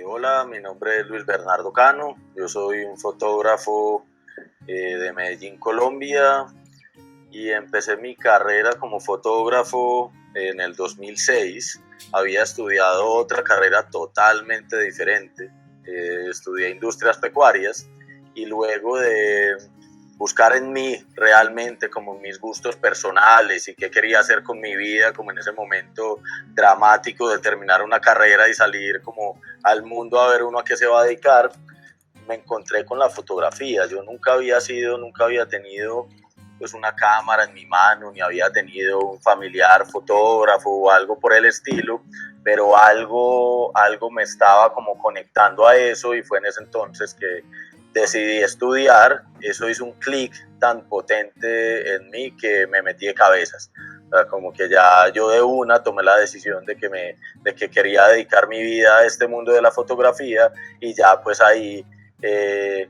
Hola, mi nombre es Luis Bernardo Cano, yo soy un fotógrafo de Medellín, Colombia, y empecé mi carrera como fotógrafo en el 2006. Había estudiado otra carrera totalmente diferente, estudié industrias pecuarias y luego de buscar en mí realmente como mis gustos personales y qué quería hacer con mi vida, como en ese momento dramático de terminar una carrera y salir como al mundo a ver uno a qué se va a dedicar, me encontré con la fotografía. Yo nunca había tenido pues una cámara en mi mano, ni había tenido un familiar fotógrafo o algo por el estilo, pero algo me estaba como conectando a eso, y fue en ese entonces que decidí estudiar. Eso hizo un clic tan potente en mí que me metí de cabezas. O sea, como que ya yo de una tomé la decisión de que quería dedicar mi vida a este mundo de la fotografía, y ya pues ahí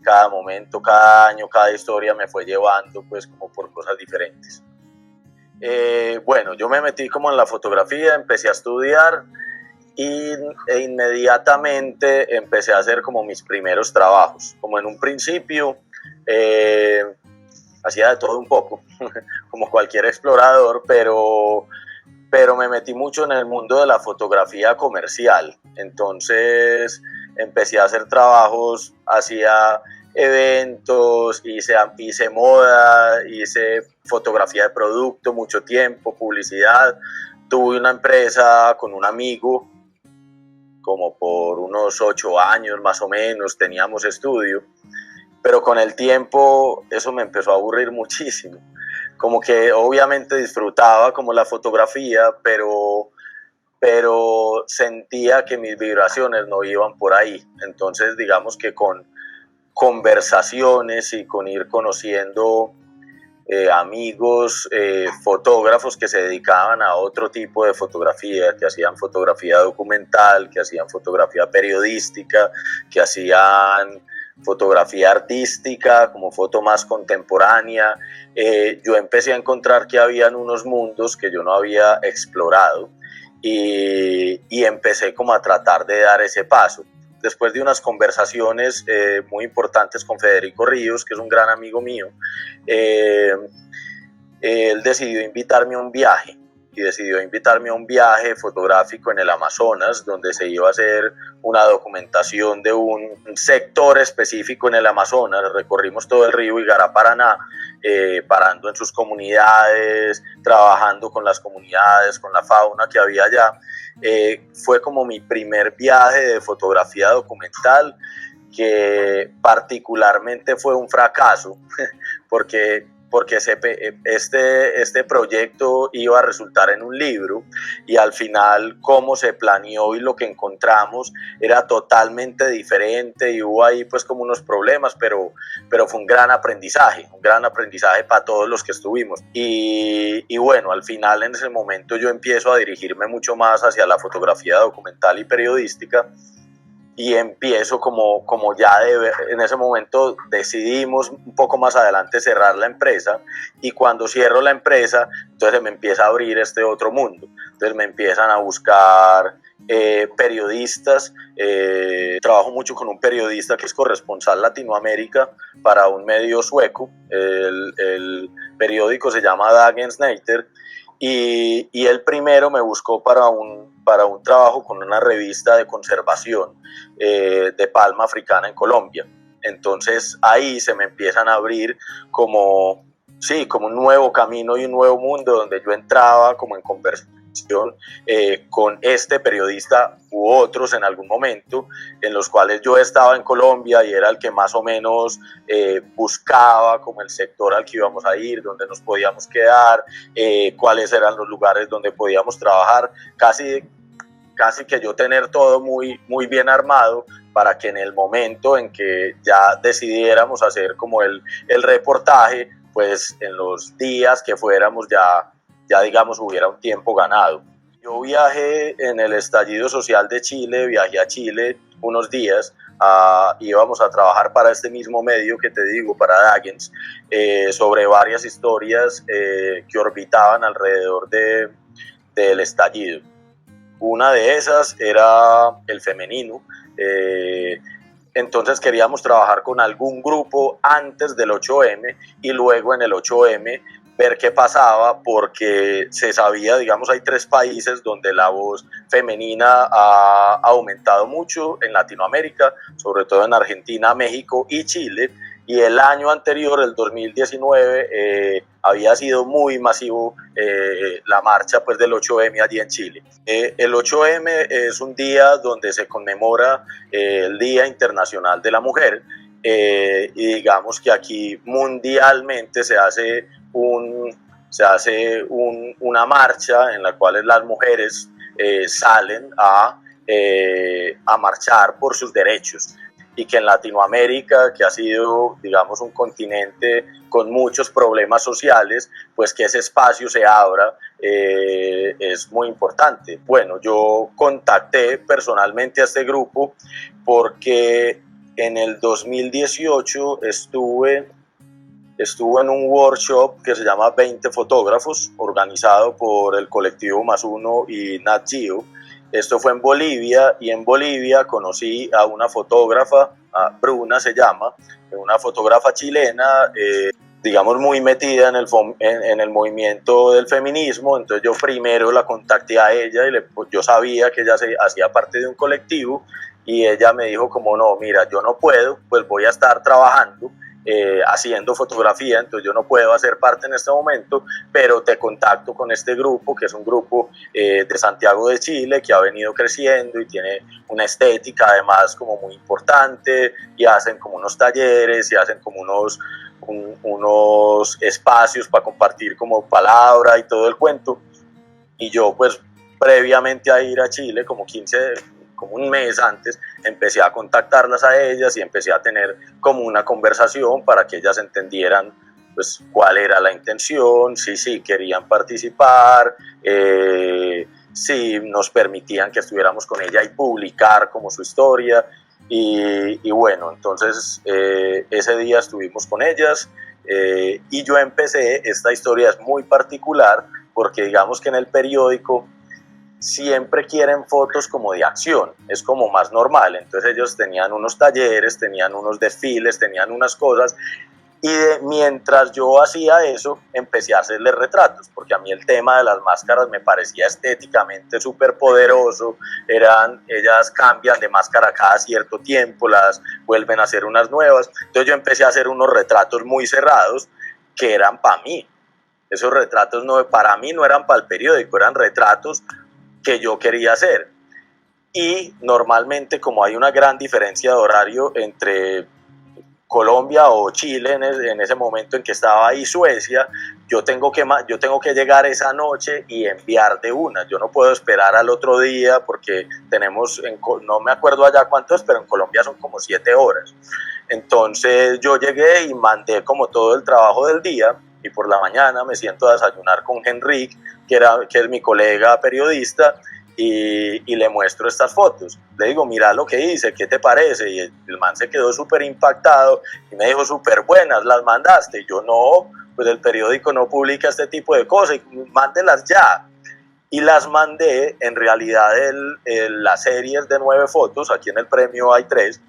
cada momento, cada año, cada historia me fue llevando pues como por cosas diferentes. Bueno, yo me metí como en la fotografía, empecé a estudiar e inmediatamente empecé a hacer como mis primeros trabajos. Como en un principio hacía de todo un poco, como cualquier explorador, pero me metí mucho en el mundo de la fotografía comercial. Entonces empecé a hacer trabajos, hacía eventos, hice moda, hice fotografía de producto mucho tiempo, publicidad. Tuve una empresa con un amigo como por unos 8 años más o menos, teníamos estudio, pero con el tiempo eso me empezó a aburrir muchísimo. Como que obviamente disfrutaba como la fotografía, pero sentía que mis vibraciones no iban por ahí. Entonces digamos que con conversaciones y con ir conociendo amigos fotógrafos que se dedicaban a otro tipo de fotografía, que hacían fotografía documental, que hacían fotografía periodística, que hacían fotografía artística, como foto más contemporánea. Yo empecé a encontrar que habían unos mundos que yo no había explorado, y empecé como a tratar de dar ese paso. Después de unas conversaciones muy importantes con Federico Ríos, que es un gran amigo mío, él decidió invitarme a un viaje, y decidió invitarme a un viaje fotográfico en el Amazonas, donde se iba a hacer una documentación de un sector específico en el Amazonas. Recorrimos todo el río Igará-Paraná, parando en sus comunidades, trabajando con las comunidades, con la fauna que había allá. Fue como mi primer viaje de fotografía documental, que particularmente fue un fracaso, porque este proyecto iba a resultar en un libro, y al final cómo se planeó y lo que encontramos era totalmente diferente, y hubo ahí pues como unos problemas, pero fue un gran aprendizaje para todos los que estuvimos. Y bueno, al final en ese momento yo empiezo a dirigirme mucho más hacia la fotografía documental y periodística, y empiezo como ya en ese momento decidimos un poco más adelante cerrar la empresa, y cuando cierro la empresa, entonces me empieza a abrir este otro mundo. Entonces me empiezan a buscar periodistas. Trabajo mucho con un periodista que es corresponsal Latinoamérica para un medio sueco. El periódico se llama Dagens Nyheter, y él primero me buscó para un trabajo con una revista de conservación de palma africana en Colombia. Entonces ahí se me empiezan a abrir como un nuevo camino y un nuevo mundo, donde yo entraba como en conversación con este periodista u otros en algún momento, en los cuales yo estaba en Colombia y era el que más o menos buscaba como el sector al que íbamos a ir, dónde nos podíamos quedar, cuáles eran los lugares donde podíamos trabajar. Casi que yo tener todo muy, muy bien armado, para que en el momento en que ya decidiéramos hacer como el reportaje, pues en los días que fuéramos ya digamos hubiera un tiempo ganado. Yo viajé en el estallido social de Chile, viajé a Chile unos días, íbamos a trabajar para este mismo medio que te digo, para Dagens, sobre varias historias que orbitaban alrededor del estallido. Una de esas era el femenino. Entonces queríamos trabajar con algún grupo antes del 8M y luego en el 8M ver qué pasaba, porque se sabía, digamos, hay 3 países donde la voz femenina ha aumentado mucho en Latinoamérica, sobre todo en Argentina, México y Chile, y el año anterior, el 2019, había sido muy masivo la marcha pues, del 8M allí en Chile. El 8M es un día donde se conmemora el Día Internacional de la Mujer, y digamos que aquí mundialmente se hace una marcha en la cual las mujeres salen a marchar por sus derechos, y que en Latinoamérica, que ha sido, digamos, un continente con muchos problemas sociales, pues que ese espacio se abra es muy importante. Bueno, yo contacté personalmente a este grupo porque en el 2018 estuve en un workshop que se llama 20 fotógrafos, organizado por el colectivo Más Uno y Nat Geo. Esto fue en Bolivia, y en Bolivia conocí a una fotógrafa, a Bruna se llama, una fotógrafa chilena, digamos muy metida en el movimiento del feminismo. Entonces yo primero la contacté a ella y yo sabía que ella hacía parte de un colectivo, y ella me dijo como no, mira, yo no puedo, pues voy a estar trabajando haciendo fotografía, entonces yo no puedo hacer parte en este momento, pero te contacto con este grupo, que es un grupo de Santiago de Chile, que ha venido creciendo y tiene una estética además como muy importante, y hacen como unos talleres y hacen como unos espacios para compartir como palabra y todo el cuento. Y yo pues previamente a ir a Chile, como un mes antes, empecé a contactarlas a ellas y empecé a tener como una conversación para que ellas entendieran pues cuál era la intención, si querían participar, si nos permitían que estuviéramos con ella y publicar como su historia. Y bueno, entonces ese día estuvimos con ellas, y yo empecé, esta historia es muy particular porque digamos que en el periódico siempre quieren fotos como de acción, es como más normal. Entonces ellos tenían unos talleres, tenían unos desfiles, tenían unas cosas, y mientras yo hacía eso, empecé a hacerles retratos, porque a mí el tema de las máscaras me parecía estéticamente súper poderoso. Ellas cambian de máscara cada cierto tiempo, las vuelven a hacer unas nuevas. Entonces yo empecé a hacer unos retratos muy cerrados que eran para mí. Esos retratos para mí no eran para el periódico, eran retratos que yo quería hacer. Y normalmente, como hay una gran diferencia de horario entre Colombia o Chile en ese momento en que estaba ahí, Suecia, yo tengo que llegar esa noche y enviar de una. Yo no puedo esperar al otro día porque no me acuerdo allá cuánto es, pero en Colombia son como 7 horas. Entonces yo llegué y mandé como todo el trabajo del día, y por la mañana me siento a desayunar con Henrik, que es mi colega periodista, y le muestro estas fotos. Le digo, mira lo que hice, ¿qué te parece? Y el man se quedó súper impactado y me dijo, súper buenas, ¿las mandaste? Y yo, no, pues el periódico no publica este tipo de cosas, mándelas ya. Y las mandé. En realidad las series de 9 fotos, aquí en el premio hay 3,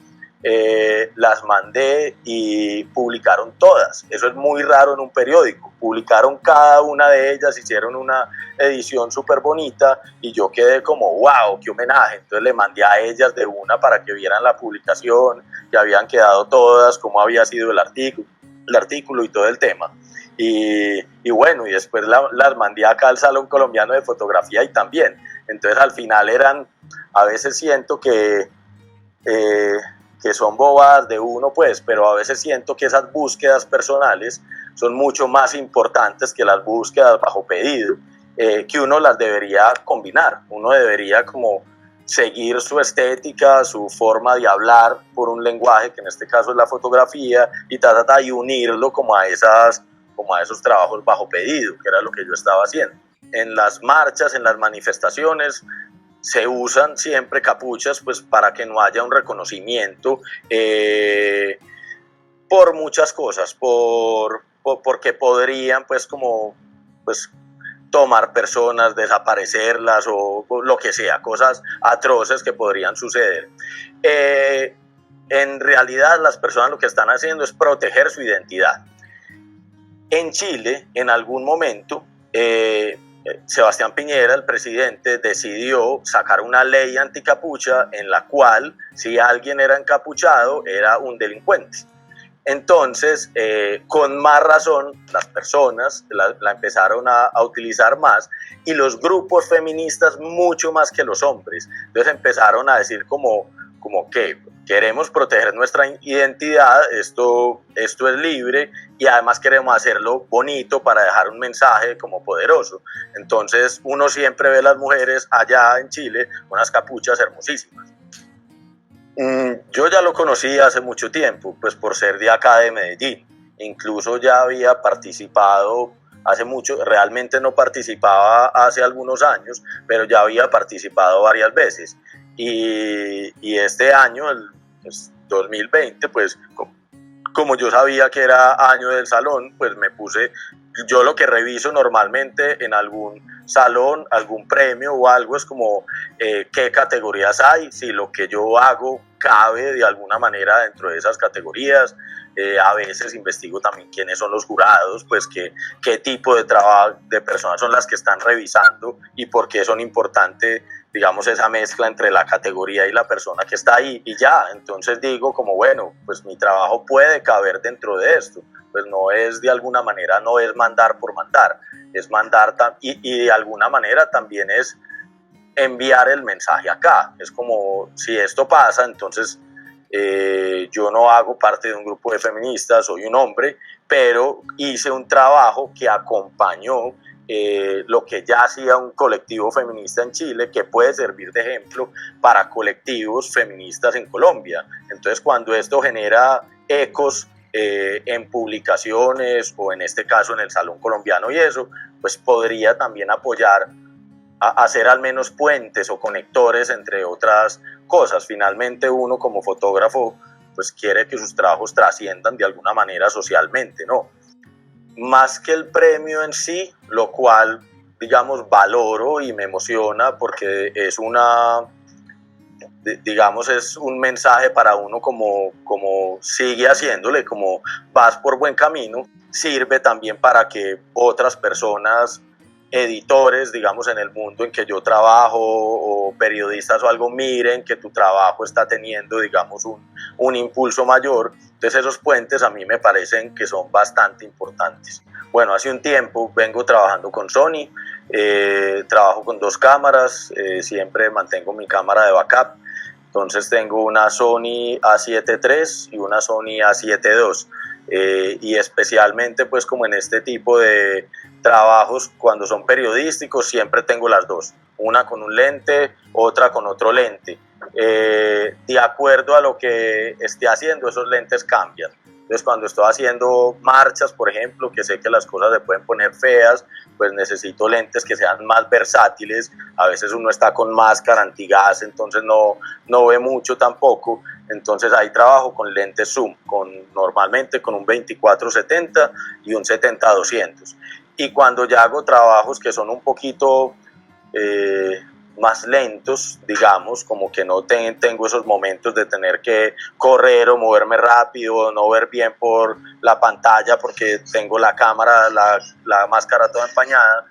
las mandé y publicaron todas. Eso es muy raro en un periódico. Publicaron cada una de ellas, hicieron una edición súper bonita, y yo quedé como, wow, qué homenaje. Entonces le mandé a ellas de una para que vieran la publicación, que habían quedado todas, cómo había sido el artículo y todo el tema. Y bueno, y después las mandé acá al Salón Colombiano de Fotografía, y también. Entonces al final a veces siento que son bobadas de uno, pues, pero a veces siento que esas búsquedas personales son mucho más importantes que las búsquedas bajo pedido, que uno las debería combinar. Uno debería como seguir su estética, su forma de hablar por un lenguaje, que en este caso es la fotografía, y unirlo como a esos trabajos bajo pedido, que era lo que yo estaba haciendo. En las marchas, en las manifestaciones, se usan siempre capuchas pues para que no haya un reconocimiento, por muchas cosas, porque podrían pues como pues tomar personas, desaparecerlas o lo que sea, cosas atroces que podrían suceder. En realidad las personas lo que están haciendo es proteger su identidad. En Chile, en algún momento, Sebastián Piñera, el presidente, decidió sacar una ley anticapucha en la cual si alguien era encapuchado era un delincuente. Entonces, con más razón, las personas la empezaron a utilizar más y los grupos feministas mucho más que los hombres. Entonces empezaron a decir como que queremos proteger nuestra identidad, esto es libre y además queremos hacerlo bonito para dejar un mensaje como poderoso. Entonces uno siempre ve a las mujeres allá en Chile con unas capuchas hermosísimas. Yo ya lo conocí hace mucho tiempo, pues por ser de acá de Medellín. Incluso ya había participado hace mucho, realmente no participaba hace algunos años, pero ya había participado varias veces. Y este año, el 2020, pues como yo sabía que era año del salón, pues me puse, yo lo que reviso normalmente en algún salón, algún premio o algo, es como qué categorías hay, si lo que yo hago cabe de alguna manera dentro de esas categorías. A veces investigo también quiénes son los jurados, pues qué tipo de trabajo de personas son las que están revisando y por qué son importantes, digamos, esa mezcla entre la categoría y la persona que está ahí. Y ya, entonces digo como, bueno, pues mi trabajo puede caber dentro de esto. Pues no es de alguna manera, no es mandar por mandar, es mandar y de alguna manera también es enviar el mensaje acá. Es como, si esto pasa, entonces yo no hago parte de un grupo de feministas, soy un hombre, pero hice un trabajo que acompañó lo que ya hacía un colectivo feminista en Chile, que puede servir de ejemplo para colectivos feministas en Colombia. Entonces, cuando esto genera ecos en publicaciones o en este caso en el Salón Colombiano y eso, pues podría también apoyar a hacer al menos puentes o conectores entre otras cosas. Finalmente uno como fotógrafo pues quiere que sus trabajos trasciendan de alguna manera socialmente, ¿no? Más que el premio en sí, lo cual digamos valoro y me emociona porque es digamos, es un mensaje para uno como sigue haciéndole, como vas por buen camino. Sirve también para que otras personas, editores, digamos, en el mundo en que yo trabajo o periodistas o algo, miren que tu trabajo está teniendo, digamos, un impulso mayor. Entonces esos puentes a mí me parecen que son bastante importantes. Bueno, hace un tiempo vengo trabajando con Sony, trabajo con 2 cámaras, siempre mantengo mi cámara de backup. Entonces tengo una Sony A7 III y una Sony A7 II. Y especialmente pues como en este tipo de trabajos, cuando son periodísticos, siempre tengo las dos, una con un lente, otra con otro lente. De acuerdo a lo que esté haciendo, esos lentes cambian. Entonces, cuando estoy haciendo marchas, por ejemplo, que sé que las cosas se pueden poner feas, pues necesito lentes que sean más versátiles. A veces uno está con máscara antigas, entonces no ve mucho tampoco. Entonces ahí trabajo con lentes zoom, normalmente con un 24-70 y un 70-200. Y cuando ya hago trabajos que son un poquito más lentos, digamos, como que no tengo esos momentos de tener que correr o moverme rápido, no ver bien por la pantalla porque tengo la cámara, la máscara toda empañada,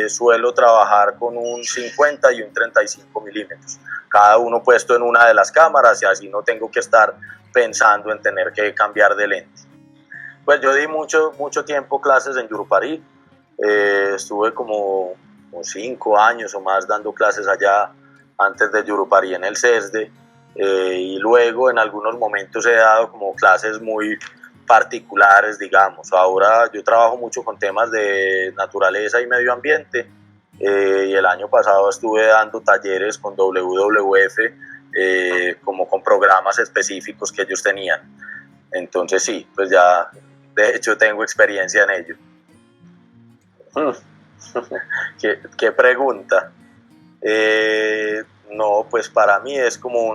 suelo trabajar con un 50 y un 35 milímetros, cada uno puesto en una de las cámaras, y así no tengo que estar pensando en tener que cambiar de lente. Pues yo di mucho tiempo clases en Yurupari, estuve como 5 años o más dando clases allá antes de Yurupari en el CESDE, y luego en algunos momentos he dado como clases muy particulares, digamos. Ahora yo trabajo mucho con temas de naturaleza y medio ambiente, y el año pasado estuve dando talleres con WWF, como con programas específicos que ellos tenían. Entonces sí, pues ya de hecho tengo experiencia en ello. ¿Qué pregunta? No, pues para mí es como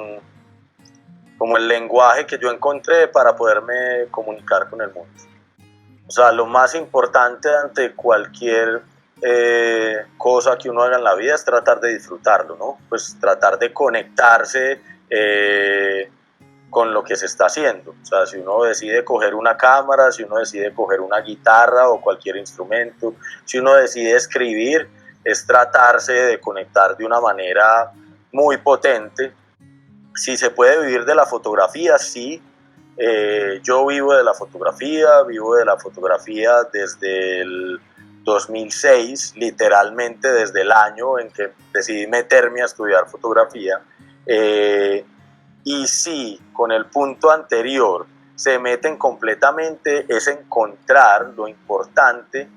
el lenguaje que yo encontré para poderme comunicar con el mundo. O sea, lo más importante ante cualquier cosa que uno haga en la vida es tratar de disfrutarlo, ¿no? Pues tratar de conectarse con lo que se está haciendo. O sea, si uno decide coger una cámara, si uno decide coger una guitarra o cualquier instrumento, si uno decide escribir, es tratarse de conectar de una manera muy potente. Si se puede vivir de la fotografía, sí. Yo vivo de la fotografía desde el 2006, literalmente desde el año en que decidí meterme a estudiar fotografía. Y sí, con el punto anterior se meten completamente, es encontrar lo importante,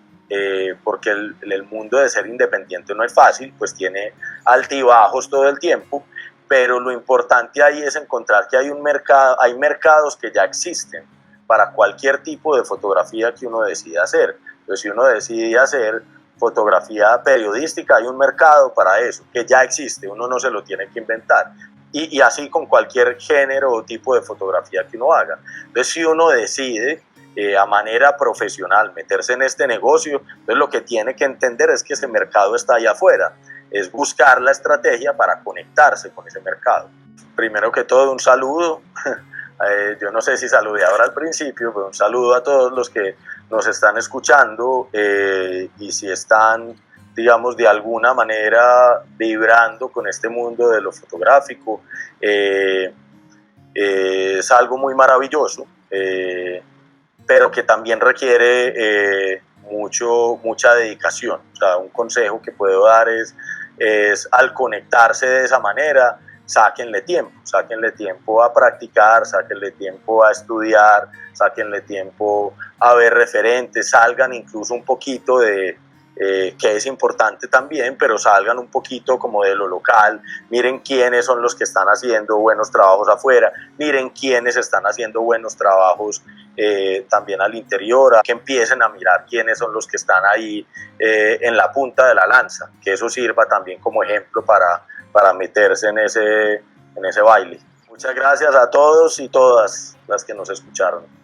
porque el mundo de ser independiente no es fácil, pues tiene altibajos todo el tiempo, pero lo importante ahí es encontrar que hay un mercado, hay mercados que ya existen para cualquier tipo de fotografía que uno decida hacer. Entonces, si uno decide hacer fotografía periodística, hay un mercado para eso, que ya existe, uno no se lo tiene que inventar. Y así con cualquier género o tipo de fotografía que uno haga. Entonces, si uno decide a manera profesional meterse en este negocio, entonces lo que tiene que entender es que ese mercado está allá afuera, es buscar la estrategia para conectarse con ese mercado. Primero que todo, un saludo. Yo no sé si saludé ahora al principio, pero un saludo a todos los que nos están escuchando, y si están, digamos, de alguna manera vibrando con este mundo de lo fotográfico, es algo muy maravilloso, pero que también requiere mucha dedicación. O sea, un consejo que puedo dar es al conectarse de esa manera, sáquenle tiempo a practicar, sáquenle tiempo a estudiar, sáquenle tiempo a ver referentes, salgan incluso un poquito de, que es importante también, pero salgan un poquito como de lo local, miren quiénes son los que están haciendo buenos trabajos afuera, miren quiénes están haciendo buenos trabajos también al interior, que empiecen a mirar quiénes son los que están ahí en la punta de la lanza, que eso sirva también como ejemplo para meterse en ese baile. Muchas gracias a todos y todas las que nos escucharon.